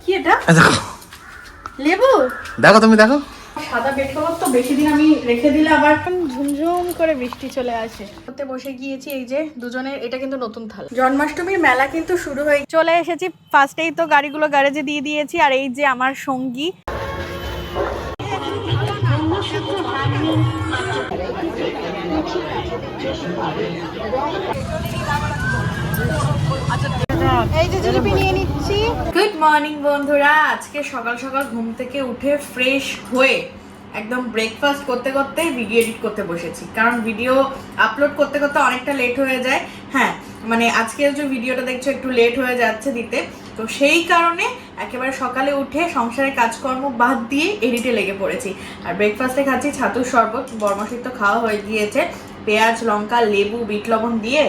কি এটা? দেখো লেবু। দেখো তুমি দেখো। সাদা বেড কভার তো বেশি দিন আমি রেখে দিলে আবার ঝুমঝুম করে বৃষ্টি চলে আসে। ওতে বসে গিয়েছি, এই যে দুজনের, এটা কিন্তু নতুন থালা। জন্মাষ্টমীর মেলা কিন্তু শুরু হয়ে চলে এসেছি। ফার্স্টেই তো গাড়িগুলো গ্যারেজে দিয়ে দিয়েছি। আর এই যে আমার সঙ্গী, এই যে জিলিপি নিয়ে নিচ্ছি। গুড মর্নিং বন্ধুরা, আজকে সকাল সকাল ঘুম থেকে উঠে ফ্রেশ হয়ে একদম ব্রেকফাস্ট করতে করতে ভিডিও এডিট করতে বসেছি, কারণ ভিডিও আপলোড করতে করতে অনেকটা লেট হয়ে যায়। হ্যাঁ, মানে আজকে যে ভিডিওটা দেখছো একটু লেট হয়ে যাচ্ছে দিতে, তো সেই কারণে একেবারে সকালে উঠে সংসারের কাজকর্ম বাদ দিয়ে এডিটে লেগে পড়েছি। আর ব্রেকফাস্টে খাচ্ছি ছাতুর শরবত, বরমাসির তো খাওয়া হয়ে গিয়েছে, পেঁয়াজ লঙ্কা লেবু বিট লবণ দিয়ে।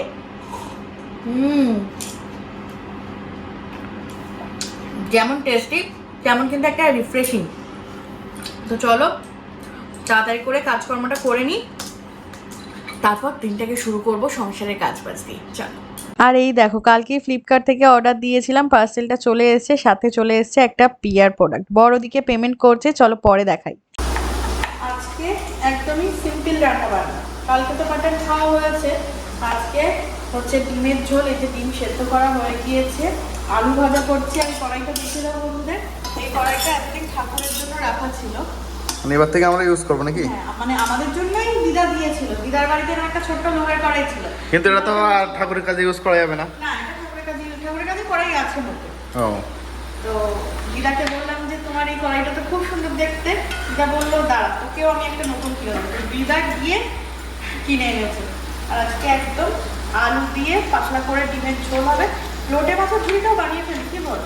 যেমন টেস্টি তেমন কিন্তু একটা রিফ্রেশিং। তো চলো তাড়াতাড়ি করে কাজকর্মটা করে নিই, তারপর দিনটাকে শুরু করব সংসারের কাজ বাজ দিয়ে। চলো। আর এই দেখো, কালকে ফ্লিপকার্ট থেকে অর্ডার দিয়েছিলাম, পার্সেলটা চলে এসেছে, সাথে চলে এসেছে একটা পিয়ার প্রোডাক্ট। বড় দিকে পেমেন্ট করছে, চলো পরে দেখাই। আজকে একদমই সিম্পল রান্না বান্না। কালকে তো মাটন খাওয়া হয়েছে, আজকে হচ্ছে ডিমের ঝোল। এই যে ডিম সেদ্ধ করা হয়ে গিয়েছে, আলু ভাজা করছি। আমি কড়াইটা দেখিয়ে দেবো বন্ধুদের। এই কড়াইটা এতদিন ঠাকুরের জন্য রাখা ছিল, মানে এবার থেকে আমরা ইউজ করবো নাকি? হ্যাঁ, মানে আমাদের জন্যই দিদা দিয়েছিল। দিদার বাড়িতে এরকম একটা ছোট্ট লোহার কড়াই ছিল, কিন্তু এটা তো আর ঠাকুরের কাজে ইউজ করা যাবে না। না এটা ঠাকুরের কাছে কড়াই আছে মতো। ও, তো দিদাকে বললাম যে তোমার এই কড়াইটা তো খুব সুন্দর দেখতে। দিদা বললো দাঁড়া, তোকেও আমি একটা নতুন কিনে দেবো। দিদা গিয়ে কিনে এনেছে। আর আজকে একদম আলু দিয়ে পাতলা করে ডিমের ঝোল হবে। লোটে মাছের ঝুড়িটাও বানিয়ে ফেলি, কি বল?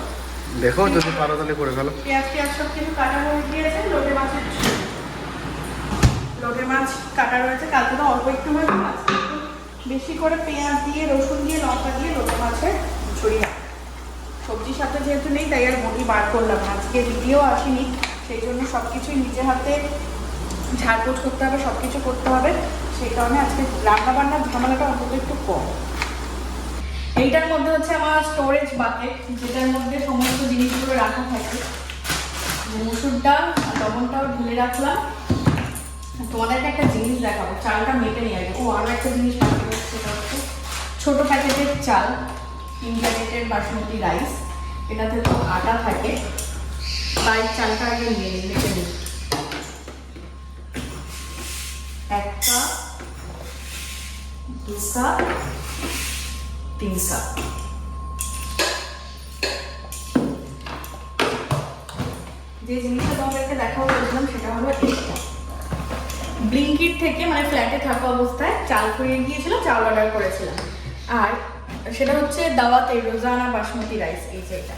দেখো যদি পারো তাহলে করে ফেলো। পেঁয়াজ সব কিছু কাটা হয়ে গিয়েছে। লোটে মাছের ঝুড়ি, লোটে মাছ কাটা রয়েছে। কালকে তো অল্প একটু হয়েছে, মাছ বেশি করে পেঁয়াজ দিয়ে রসুন দিয়ে লঙ্কা দিয়ে লোটে মাছের ঝুড়ি। সবজির সাথে যেহেতু নেই তাই আর বটি বার করলাম না, আজকে ভিডিও আসেনি, সেই জন্য সব কিছুই নিজে হাতে ঝাড়পোছ করতে হবে, সব কিছু করতে হবে। সেই কারণে আজকে রান্না বান্নার ঝামেলাটা অন্তত একটু কম। এইটার মধ্যে হচ্ছে আমার স্টোরেজ বাকেট, যেটার মধ্যে সমস্ত জিনিসগুলো রাখা থাকে। মুসুর ডাল আর লবণটাও ঢেলে রাখলাম। তোমাদেরকে একটা জিনিস দেখাবো, চালটা মেপে নিয়ে আসবো। ও আরও একটা জিনিস বাকি হচ্ছে, সেটা হচ্ছে ছোটো প্যাকেটের চাল, ইন্ডিয়া গেটের বাসমতি রাইস। এটাতে তো আটা থাকে, তাই চালটা আগে নিয়ে নিই, মেপে নিই। 1 কাপ, 2 কাপ, 3 কাপ। যে জিনিসটা তোমাদেরকে দেখাবো বলছিলাম সেটা হলো এটা। ব্লিঙ্কিট থেকে, মানে ফ্ল্যাটে থাকা অবস্থায় চাল ফুরিয়ে গিয়েছিল, চাল অর্ডার করেছিলাম। আর সেটা হচ্ছে দাওয়াত রোজানা বাসমতি রাইস। এই যে এটা,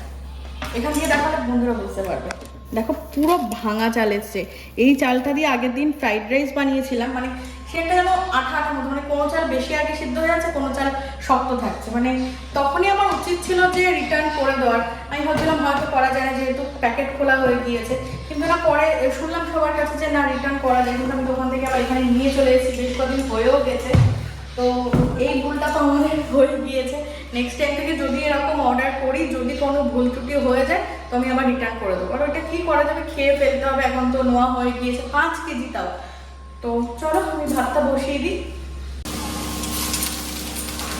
এখান থেকে দেখালে বন্ধুরা বুঝতে পারবে। দেখো পুরো ভাঙা চাল এসছে। এই চালটা দিয়ে আগের দিন ফ্রাইড রাইস বানিয়েছিলাম, মানে সেটা যেন আঠা আঠা মতো, মানে কোনো চাল বেশি আগে সিদ্ধ হয়ে যাচ্ছে, কোনো চাল শক্ত থাকছে। মানে তখনই আমার উচিত ছিল যে রিটার্ন করে দেওয়ার। আমি ভাবছিলাম হয়তো করা যায় না, যেহেতু প্যাকেট খোলা হয়ে গিয়েছে। কিন্তু না, পরে শুনলাম সবার কাছে যে না, রিটার্ন করা যায়। কিন্তু আমি দোকান থেকে আবার এখানে নিয়ে চলে এসেছি, বেশ কদিন হয়েও গেছে। তো এই ভুলটা তো আমাদের হয়ে গিয়েছে। নেক্সট টাইম থেকে যদি এরকম অর্ডার করি, যদি কোনো ভুল ত্রুটি হয়ে যায়, তো আমি আবার রিটার্ন করে দেবো। আর ওইটা কী করা যাবে, খেয়ে ফেলতে হবে। এখন তো নোয়া হয়ে গিয়েছে 5 কেজি তাও। তো চলো আমি ভাতটা বসিয়ে দিই।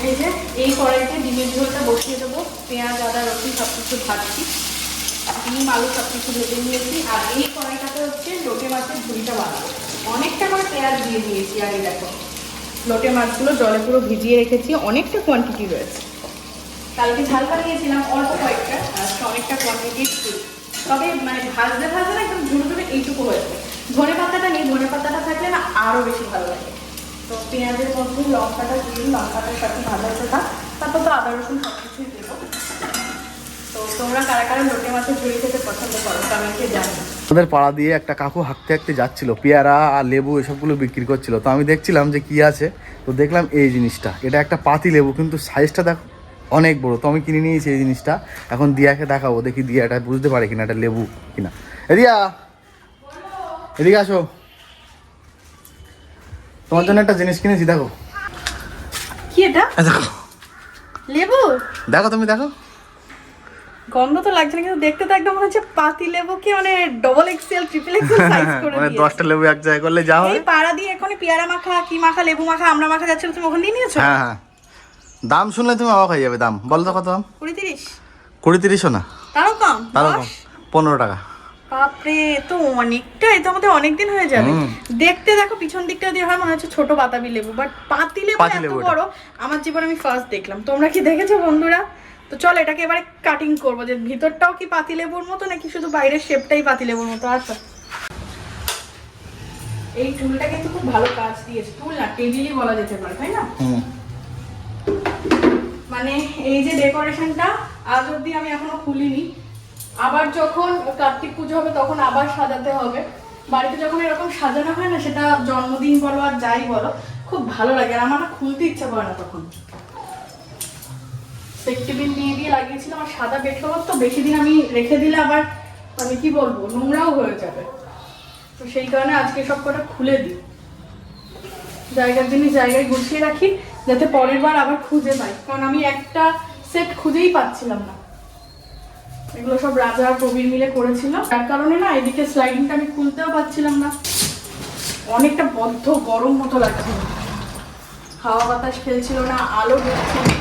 এই যে এই কড়াইতে ডিমের ঝোলটা বসিয়ে দেবো। পেঁয়াজ আদা রসুন সব কিছু ভাজছি, ডিম আলু সব কিছু ভেজে নিয়েছি। আর এই কড়াইটাতে হচ্ছে লোটে মাছের ঝুড়িটা বানাবো। অনেকটা করে পেঁয়াজ দিয়ে দিয়েছি। আগে দেখো লোটে মাছগুলো জলে পুরো ভিজিয়ে রেখেছি, অনেকটা কোয়ান্টিটি রয়েছে। কালকে ঝাল বানিয়েছিলাম অল্প কয়েকটা, আজকে অনেকটা কোয়ান্টিটি ছিল। তবে মানে ভাজতে ভাজতে না একদম ঝুড়ো ঝুড়ো এইটুকু হয়েছে। ধনে পাতাটা নেই, ধনে পাতাটা থাকলে না আরও বেশি ভালো লাগে। তো পেঁয়াজের মধ্যে লঙ্কাটা দিয়ে, লঙ্কাটার সাথে ভাজা হতে থাক, তারপর তো আদা রসুন সব কিছুই দেবো। তো তোমরা কারা কারা লোটে মাছের ঝুড়ি খেতে পছন্দ করো কমেন্টে জানিও। আমাদের পাড়া দিয়ে একটা কাকু হাঁকতে হাঁকতে যাচ্ছিল, পেয়ারা আর লেবু এসবগুলো বিক্রি করছিল। তো আমি দেখছিলাম যে কি আছে, তো দেখলাম এই জিনিসটা। এটা একটা পাতি লেবু, কিন্তু সাইজটা দেখো অনেক বড়। তো আমি কিনে নিয়েছি এই জিনিসটা, এখন দিয়াকে দেখাবো, দেখি দিয়া এটা বুঝতে পারে কিনা এটা লেবু কিনা। এদিয়া, এদিকে আসো, তোমার জন্য একটা জিনিস কিনেছি, দেখো। কি এটা? দেখো লেবু। দেখো তুমি দেখো। গন্ধ তো লাগছে না, কিন্তু দেখতে তো একদম মনে হচ্ছে পাতি লেবুকে মানে double XL triple XL size করে মানে দিয়েছে। 10টা লেবু এক জায়গায় করলে যা হয়। এই পাড়া দিয়ে এখন পেয়ারা মাখা কি মাখা লেবু মাখা আমরা মাখা যাচ্ছিল, তুমি ওখান দিয়ে নিয়েছো? হ্যাঁ হ্যাঁ, দাম শুনলে তুমি অবাক হয়ে যাবে। দাম বলো তো কত দাম? 20-30? 20-30ও না, তারও কম? তারও 10? কম, 15 টাকা। বাপরে, তো অনেকটা, এটা আমাদের অনেকদিন হয়ে যাবে। দেখতে দেখো পিছন দিকটা দিয়ে হয় মনে হচ্ছে ছোট বাতাবি লেবু, বাট পাতি লেবু পাতি এত লেবু বড় আমার জীবনে আমি ফার্স্ট দেখলাম। তোমরা কি দেখেছো বন্ধুরা? তো চলো এটাকে এবারে কাটিং করবো, যে ভিতরটাও কি পাতি লেবুর মতো নাকি শুধু বাইরের শেপটাই পাতি লেবুর মতো। আচ্ছা, এই টুলটা কিন্তু খুব ভালো কাজ দিয়েছে। টুল না, টেবিলই বলা যেতে পারে, তাই না? মানে এই যে ডেকোরেশনটা আজ অব্দি আমি এখনো খুলিনি। আবার যখন কার্তিক পুজো হবে তখন আবার সাজাতে হবে। বাড়িতে যখন এরকম সাজানো হয় না, সেটা জন্মদিন বলো আর যাই বলো, খুব ভালো লাগে। আর আমার না খুলতে ইচ্ছা করে না তখন। সেফটি পিন দিয়ে লাগিয়েছিলাম, আর সাদা বেড কভার তো বেশি দিন আমি রেখে দিলে আবার মানে কি বলবো নোংরাও হয়ে যাবে। তো সেই কারণে আজকে সব কটা খুলে দিই, জায়গার জিনিস জায়গায় গুছিয়ে রাখি, যাতে পরের বার আবার খুঁজে পাই। কারণ আমি একটা সেট খুঁজেই পাচ্ছিলাম না। এগুলো সব রাজা আর প্রবীর মিলে করেছিল, তার কারণে না এদিকে স্লাইডিংটা আমি খুলতেও পাচ্ছিলাম না। অনেকটা বদ্ধ গরম মতো লাগছিল, হাওয়া বাতাস খেলছিল না, আলো ঢুকছিল না।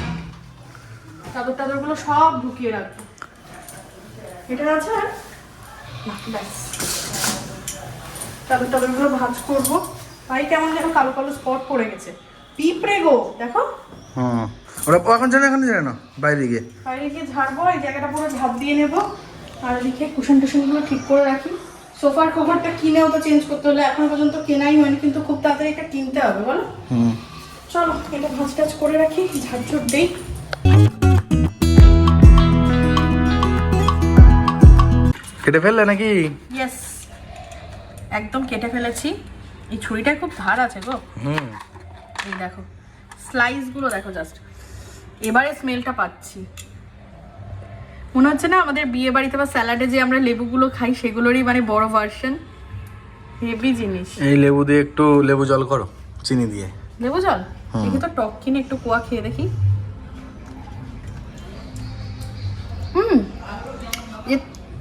চাদর টাদরগুলো সব ঢুকিয়ে রাখবো। এটা আছে আর না, ব্যাস চাদর টাদরগুলো ভাঁজ করবো। ভাই কেমন যেন কালো কালো স্পট পড়ে গেছে। পিঁপড়ে গো, দেখো। ওরা এখন জানো, এখন জানো বাইরে গিয়ে ঝাড়বো, এই জায়গাটা পুরো ঝাঁপ দিয়ে নেবো। আর এদিকে কুশন টুশনগুলো ঠিক করে রাখি। সোফার কভারটা কিনেও তো চেঞ্জ করতে হলে, এখনো পর্যন্ত কেনাই হয়নি, কিন্তু খুব তাড়াতাড়ি এটা কিনতে হবে বলো। চলো এটা ভাঁজ টাজ করে রাখি, ঝাড়ঝুট দেই। কেটে ফেললে নাকি? ইয়েস, একদম কেটে ফেলেছি। এই ছুরিটায় খুব ধার আছে গো। এই দেখো স্লাইস গুলো দেখো জাস্ট। এবারে স্মেলটা পাচ্ছি, মনে হচ্ছে না আমাদের বিয়ে বাড়িতে বা স্যালাডে যে আমরা লেবুগুলো খাই সেগুলোরই মানে বড় ভার্সন। হেভি জিনিস। এই লেবু দিয়ে একটু লেবু জল করো চিনি দিয়ে। লেবু জল দেখি তো, টক কিনে একটু কুয়া খেয়ে দেখি। এ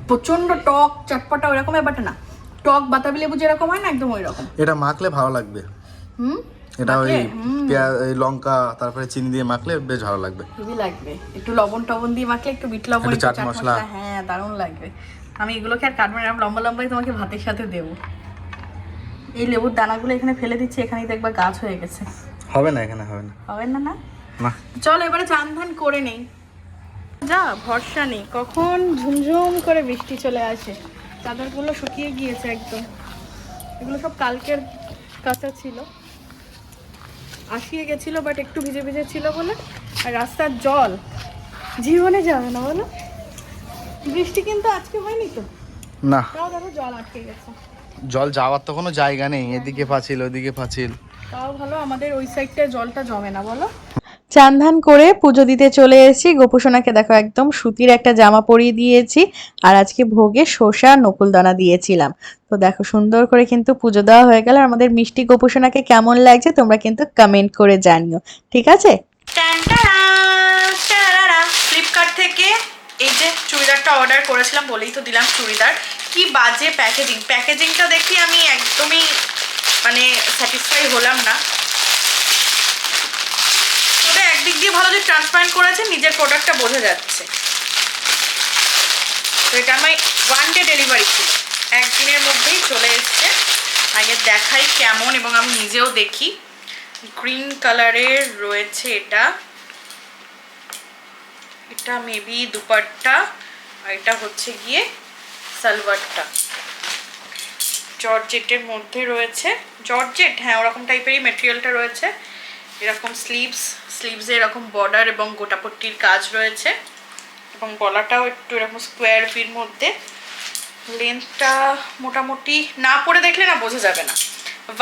প্রচন্ড টক চটপটা ওইরকম ব্যাপারটা না, টক বাতাবি লেবু যেরকম হয় না একদম ওই রকম। এটা মাখলে ভালো লাগবে। এটা ওই পেঁয়াজ লঙ্কা তারপরে চিনি দিয়ে মাখলে বেশ ভালো লাগবে। খুবই লাগবে, একটু লবণ টবণ দিয়ে মাখলে, একটু বিট লবণ, একটু একটু চাট চাট মশলা। মশলা, হ্যাঁ দারুণ লাগবে। আমি এগুলোকে আর কাটবো না, লম্বা লম্বাই তোমাকে ভাতের সাথে দেবো। এই লেবুর দানাগুলো এখানে ফেলে দিচ্ছি, এখানেই দেখবা গাছ হয়ে গেছে। হবে না, এখানে হবে না। হবে না? না না, চলো এবারে চান ধান করে নেই। যা ভরসা নেই, কখন ঝুমঝুম করে বৃষ্টি চলে আসে। চাদরগুলো শুকিয়ে গিয়েছে একদম, এগুলো সব কালকের কাঁচা ছিল, আসিয়ে গেছিল, বাট একটু ভিজে ভিজে ছিল বলে। আর রাস্তার জল জীবনে যাবে না বলো। বৃষ্টি কিন্তু আজকে হয়নি তো, না তাও দেখো জল আটকে গেছে। জল যাওয়ার তো কোনো জায়গা নেই, এদিকে পাঁচিল ওদিকে পাঁচিল। তাও ভালো আমাদের ওই সাইডটায় জলটা জমে না বলো। চান ধান করে পুজো দিতে চলে এসেছি। গোপুসোনাকে দেখো একদম সুতির একটা জামা পরিয়ে দিয়েছি, আর আজকে ভোগে শসা নকুলদানা দিয়েছিলাম। তো দেখো সুন্দর করে কিন্তু পুজো দেওয়া হয়ে গেল। আর আমাদের মিষ্টি গোপুসোনাকে কেমন লাগছে তোমরা কিন্তু কমেন্ট করে জানিও, ঠিক আছে? ফ্লিপকার্ট থেকে এই যে চুড়িদারটা অর্ডার করেছিলাম, বলেই তো দিলাম চুড়িদার। কি বাজে প্যাকেজিংটা দেখি আমি একদমই মানে স্যাটিসফাই হলাম না। তবে একদিক দিয়ে ভালো যে ট্রান্সপারেন্ট করেছে, নিজের প্রোডাক্টটা বোঝা যাচ্ছে। তো এটা আমার 1 ডে ডেলিভারি ছিল, একদিনের মধ্যেই চলে এসছে। আগে দেখাই কেমন, এবং আমি নিজেও দেখি। গ্রিন কালারের রয়েছে এটা, এটা মেবি দুপাট্টা, আর এটা হচ্ছে গিয়ে সালোয়ারটা। জর্জেটের মধ্যে রয়েছে, জর্জেট হ্যাঁ ওরকম টাইপেরই মেটেরিয়ালটা রয়েছে। এরকম স্লিভসে এরকম বর্ডার এবং গোটাপট্টির কাজ রয়েছে, এবং গলাটাও একটু এরকম স্কোয়ার ভির মধ্যে। লেন্থটা মোটামুটি না পরে দেখলে না বোঝা যাবে না।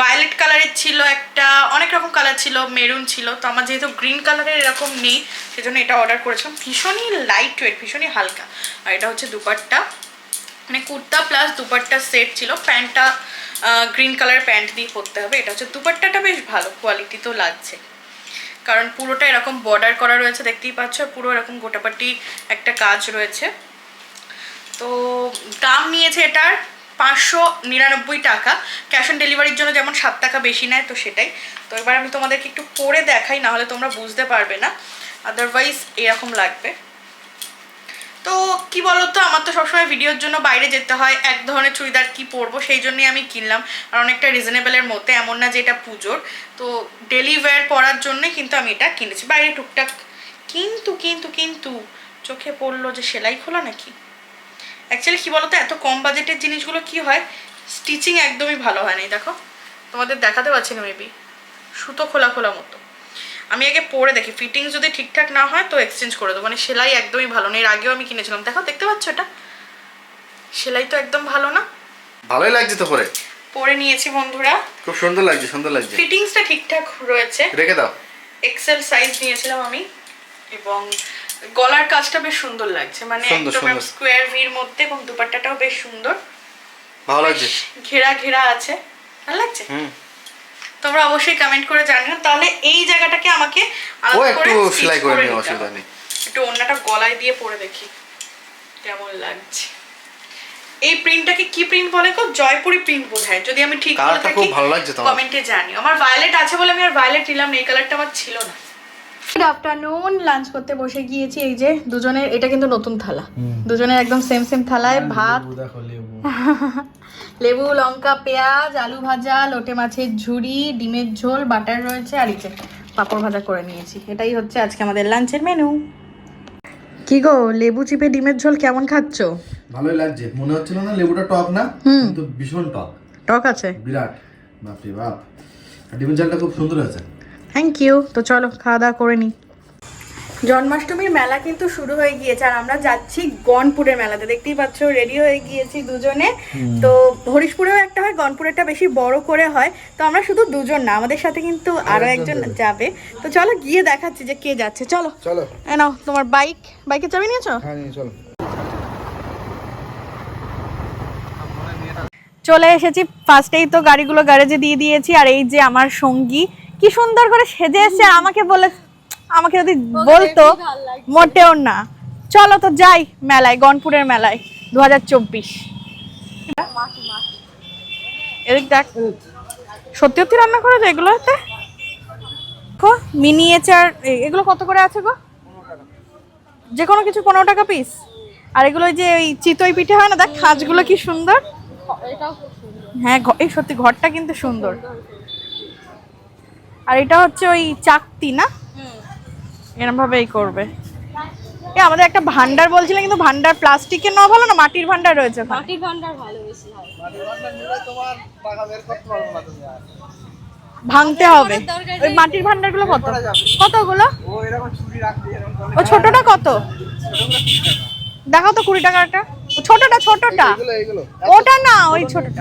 ভায়োলেট কালারের ছিল একটা, অনেক রকম কালার ছিল, মেরুন ছিল। তো আমার যেহেতু গ্রিন কালারের এরকম নেই, সেজন্য এটা অর্ডার করেছিলাম। ভীষণই লাইট ওয়েট, ভীষণই হালকা। আর এটা হচ্ছে দুপাট্টা, মানে কুর্তা প্লাস দুপাট্টা সেট ছিল। প্যান্টটা গ্রিন কালারের প্যান্ট দিয়ে পরতে হবে। এটা হচ্ছে দুপাট্টাটা বেশ ভালো কোয়ালিটি তো লাগছে, কারণ পুরোটা এরকম বর্ডার করা রয়েছে দেখতেই পাচ্ছ, পুরো এরকম গোটাপাটি একটা কাজ রয়েছে। তো দাম নিয়েছে এটার 599 টাকা। ক্যাশ অন ডেলিভারির জন্য যেমন 7 টাকা বেশি নেয়, তো সেটাই। তো এবার আমি তোমাদেরকে একটু পরে দেখাই, না হলে তোমরা বুঝতে পারবে না, আদারওয়াইজ এরকম লাগবে। তো কি বলতো, আমার তো সবসময় ভিডিওর জন্য বাইরে যেতে হয়, এক ধরনের চুড়িদার কি পরবো সেই জন্যই আমি কিনলাম, আর অনেকটা রিজনেবলের মধ্যে, এমন না যে এটা পুজোর। তো ডেলি ওয়্যার পরার জন্যই কিন্তু আমি এটা কিনেছি, বাইরে টুকটাক। কিন্তু কিন্তু কিন্তু চোখে পড়লো যে সেলাই খোলা নাকি। অ্যাকচুয়ালি কী বলতো, এত কম বাজেটের জিনিসগুলো কি হয়, স্টিচিং একদমই ভালো হয় না। দেখো, তোমাদের দেখাতে পারছি না, মেবি সুতো খোলা খোলা মতো। আমি আগে পরে দেখি, ফিটিংস যদি ঠিকঠাক না হয় তো এক্সচেঞ্জ করে দেবো। মানে সেলাই একদমই ভালো না, এর আগেও আমি কিনেছিলাম, দেখো দেখতে পাচ্ছ এটা, সেলাই তো একদম ভালো না। ভালোই লাগছে তো পরে, পরে নিয়েছি বন্ধুরা, খুব সুন্দর লাগছে, সুন্দর লাগছে। ফিটিংসটা ঠিকঠাক রয়েছে, রেখে দাও। এক্সেল সাইজ নিয়েছিলাম আমি, এবং গলার কাজটা বেশ সুন্দর লাগছে, মানে একদম স্কোয়ার ভির মধ্যে, এবং দুপাট্টাটাও বেশ সুন্দর, ভালো লাগছে, ঘেরা ঘেরা আছে, ভালো লাগছে। তোমরা অবশ্যই কমেন্ট করে জানিও। তাহলে এই জায়গাটাকে আমাকে আলাদা করে সেলাই করে নিও, অসুবিধা নেই। একটু ওন্নাটা গলায় দিয়ে পরে দেখি কেমন লাগছে। এই প্রিন্টটাকে কি প্রিন্ট বলে গো? জয়পুরি প্রিন্ট বোধহয়, যদি আমি ঠিক বলে থাকি। খুব ভালো লাগছে তোমার, কমেন্টে জানিও। আমার ভায়োলেট আছে বলে আমি আর ভায়োলেট নিলাম না, এই কালারটা আমার ছিল না। গুড আফটারনুন, লাঞ্চ করতে বসে গিয়েছি। এই যে দুজনের, এটা কিন্তু নতুন থালা, দুজনের একদম সেম সেম থালায় ভাত, লেবু, লঙ্কা, পেঁয়াজ, আলু ভাজা, লোটে মাছের ঝুড়ি, ডিমের ঝোল, বাটার রয়েছে, আর এই যে পাঁপড় ভাজা করে নিয়েছি। এটাই হচ্ছে আজকে আমাদের লাঞ্চের মেনু। কি গো, লেবু চিপে ডিমের ঝোল কেমন খাচ্ছ? ভালোই লাগছে। মনে হচ্ছিল না লেবুটা টক না, কিন্তু ভীষণ টক, টক আছে বিরাট, বাপরে বাপ। ডিমের ঝোলটা খুব সুন্দর আছে। Thank you. তো চলো খাওয়া দাওয়া করে নিই। জন্মাষ্টমীর মেলা কিন্তু শুরু হয়ে গিয়েছে, আর আমরা যাচ্ছি গনপুরের মেলাতে। দেখতেই পাচ্ছ, রেডি হয়ে গিয়েছি দুজনে। তো হরিশপুরেও একটা হয়, গনপুরেরটা বেশি বড় করে হয়। তো আমরা শুধু দুজন না, আমাদের সাথে কিন্তু আরো একজন যাবে। তো চলো গিয়ে দেখাচ্ছি যে কে যাচ্ছে। চলো চলো, নাও তোমার বাইকের চাবি নিয়েছো? হ্যাঁ নিয়ে চলো। চলে এসেছি, ফার্স্টেই তো গাড়িগুলো গ্যারেজে দিয়ে দিয়েছি। আর এই যে আমার সঙ্গী কি সুন্দর করে সেজে এসেছে, আমাকে যদি বলতো মোটেও না। চলো তো যাই মেলায়, গনপুরের মেলায় 2024। এদিক দেখ, সত্যি সত্যি রান্না করে তো এগুলোতে। মিনিয়েচার এগুলো কত করে আছে গো? যে কোনো কিছু 15 টাকা পিস। আর এগুলো যে ওই চিতই পিঠে হয় না, দেখ খাঁজগুলো কি সুন্দর। হ্যাঁ, এই সত্যি ঘরটা কিন্তু সুন্দর। আর এটা হচ্ছে ওই চাকতি না, এরকম ভাবে এই করবে। এ আমাদের একটা ভান্ডার বলছিলাম, কিন্তু ভান্ডার প্লাস্টিকের নেওয়া ভালো না মাটির ভান্ডার রয়েছে? মাটির ভান্ডার ভালো, বেশি হয়। মাটির ভান্ডার নিলে তোমার টাকা বের করতে পারবে না তুমি, আর ভাঙতে হবে। ওই মাটির ভান্ডারগুলো কতগুলো? ও এরকম চুরি রাখতে, এরকম ও ছোটটা কত? দেখাও তো 20 টাকাটা। ছোটটা এগুলো ওটা না, ওই ছোটটা।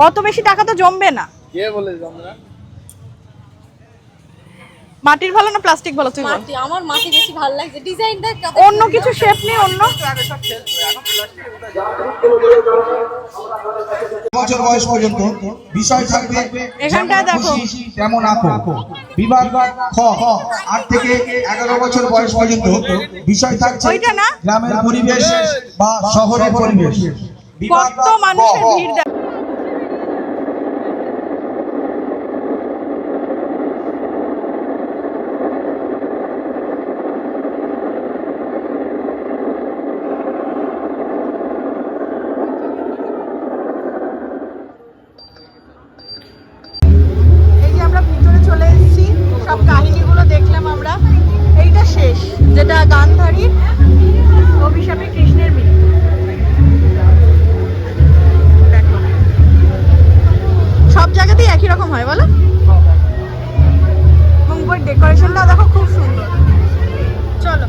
অত বেশি টাকা তো জমবে না। কে বলে জমবে না? মাটির ভালো না প্লাস্টিক ভালো তুই বল? মাটি, আমার মাটি বেশি ভালো লাগছে, ডিজাইনটা। অন্য কিছু শেপ নেই, অন্য বছর বয়স পর্যন্ত বিষয় থাকবে। এখানটা দেখো, তেমন আঁকো। বিভাগ খ 8 থেকে 11 বছর বয়স পর্যন্ত বিষয় থাকছে ওইটা না, গ্রামের পরিবেশ বা শহরের পরিবেশ। কত মানুষের ভিড় দেখ। চলে এসেছি, সব কাহিনীগুলো দেখলাম আমরা। এইটা শেষ, যেটা গান্ধারীর অভিশাপে কৃষ্ণের মৃত্যু। দেখো সব জায়গাতেই একই রকম হয় বলো, এবং বই ডেকোরেশনটা দেখো খুব সুন্দর। চলো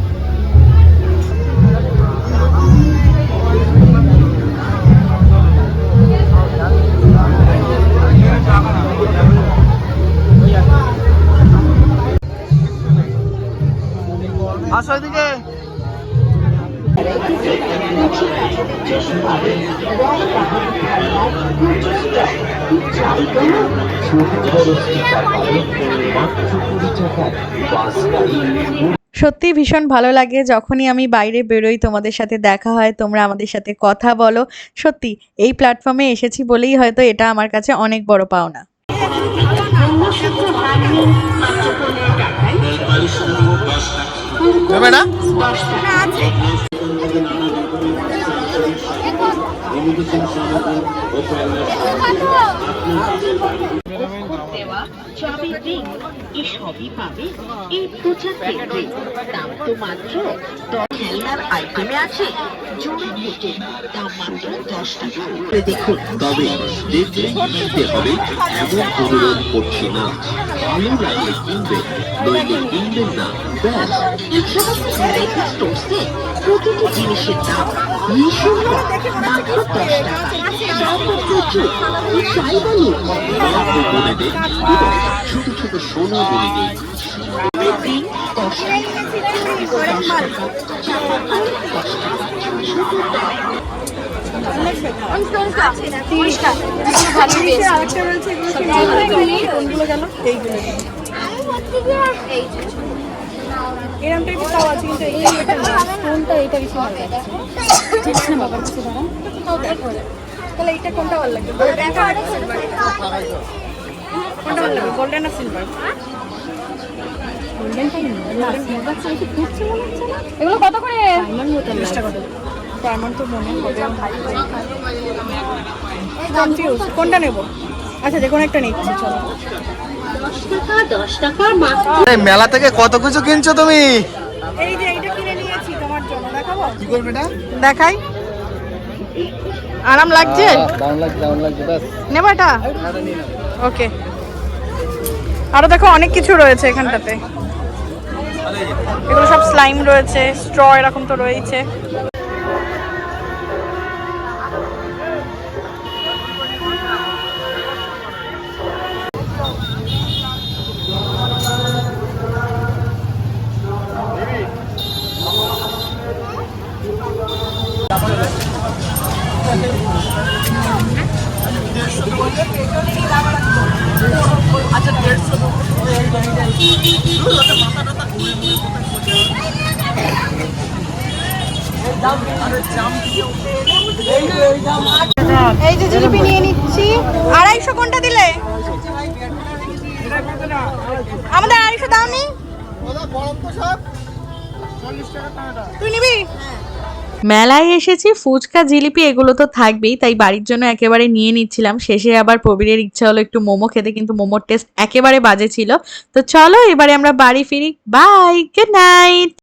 আসো এদিকে। সত্যিই ভীষণ ভালো লাগে যখনই আমি বাইরে বেরোই, তোমাদের সাথে দেখা হয়, তোমরা আমাদের সাথে কথা বলো। সত্যি এই প্ল্যাটফর্মে এসেছি বলেই হয়তো এটা আমার কাছে অনেক বড় পাওনা। দেবে না? দেওয়া চাবি রিং এসবই পাবে এই প্রচার কেন্দ্রে। দাম তো মাত্র 10 খেলনার আইটেমে আছে জোড়া থেকে দাম মাত্র 10 টাকা। দেখুন তবে দেখলেই কিনতে হবে এমন অনুরোধ করছি না, ভালো লাগলে কিনবেন, নইলে কিনবেন না, ব্যাস। এছাড়া ভ্যারাইটি স্টোরসে প্রতিটি জিনিসের দাম ভীষণ কম, মাত্র 10 টাকা। দাম প্রচুর, চাই বলুন মা ও বোনেদের এবং ছোট ছোট সোনা বোনেদের রিং 10 টাকা, 10 টাকা, চাপাতা 10 টাকা, ছোট কোনগুলো গেল? এইগুলো এরকম টাইপের তাও আছে, কিন্তু কোনটা এটা বেশি ভালো লাগছে? বাবার কাছে দাঁড়ান, তাহলে এইটা কোনটা ভালো লাগবে? কোনটা ভালো লাগবে, গোল্ডেন না সিলভার? এগুলো কত করে? ডায়মন্ড তো মনে হবে কনফিউজ, কোনটা নেব? আচ্ছা যে কোনো একটা নিচ্ছি, চলো। 10 টাকা মাত্র। মেলা থেকে কত কিছু কিনছো তুমি? এই যে এইটা কিনে নিয়েছি তোমার জন্য, দেখাবো? কি করবে এটা? দেখাই, আরাম লাগছে? দারুণ লাগছে ব্যাস। নেবো এটা? ওকে। আরো দেখো অনেক কিছু রয়েছে এখানটাতে, এগুলো সব স্লাইম রয়েছে, স্ট্র এরকম তো রয়েছে। এই যে জিলিপি নিয়ে নিচ্ছি। 250 কোনটা দিলে? আমাদের 250 দাও নি, তুই নিবি? মেলায় এসেছি, ফুচকা জিলিপি এগুলো তো থাকবেই, তাই বাড়ির জন্য একেবারে নিয়ে নিচ্ছিলাম। শেষে আবার প্রবীরের ইচ্ছা হলো একটু মোমো খেতে, কিন্তু মোমোর টেস্ট একেবারে বাজে ছিল। তো চলো এবারে আমরা বাড়ি ফিরি। Bye, good night.